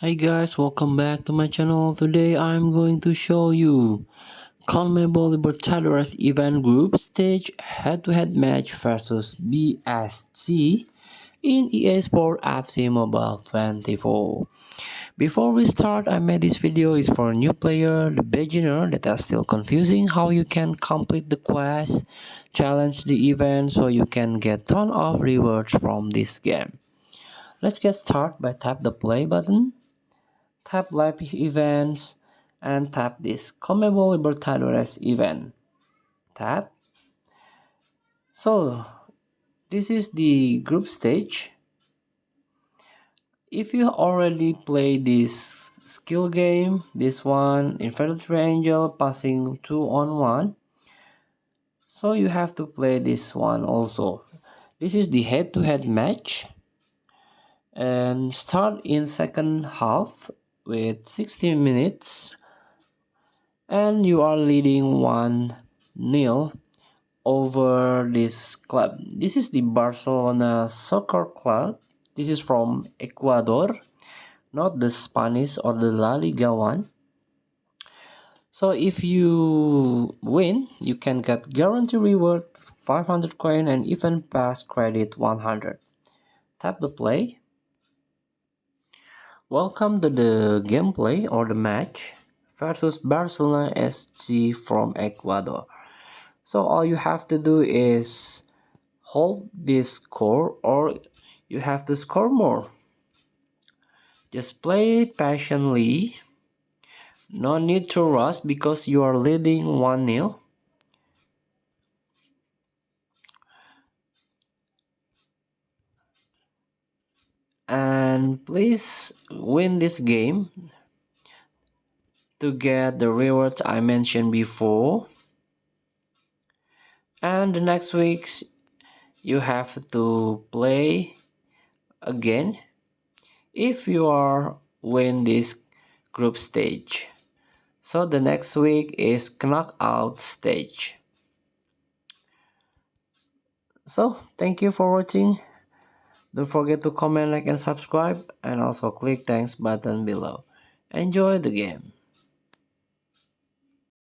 Hi guys, welcome back to my channel. Today I'm going to show you CONMEBOL Libertadores event group stage head-to-head match versus B.S.C in EA Sport FC Mobile 24. Before we start, I made this video is for new player, the beginner that are still confusing how you can complete the quest, challenge the event so you can get ton of rewards from this game. Let's get started by tap the play button. Tap live events and tap this CONMEBOL Libertadores event. Tap. So this is the group stage. If you already played this skill game, this one, inverted triangle, passing 2-on-1, so you have to play this one also. This is the head-to-head match and start in second half with 60 minutes and you are leading 1-0 over this club. This is the Barcelona Soccer Club. This is from Ecuador, not the Spanish or the La Liga one. So if you win, you can get guarantee reward 500 coin and even pass credit 100. Tap the play. Welcome to the gameplay or the match versus Barcelona SG from Ecuador. So all you have to do is hold this score or you have to score more. Just play patiently. No need to rush because you are leading 1-0. And please win this game to get the rewards I mentioned before. And the next weeks you have to play again if you are win this group stage. So the next week is knockout stage. So thank you for watching. Don't forget to comment, like and subscribe and also click thanks button below. Enjoy the game.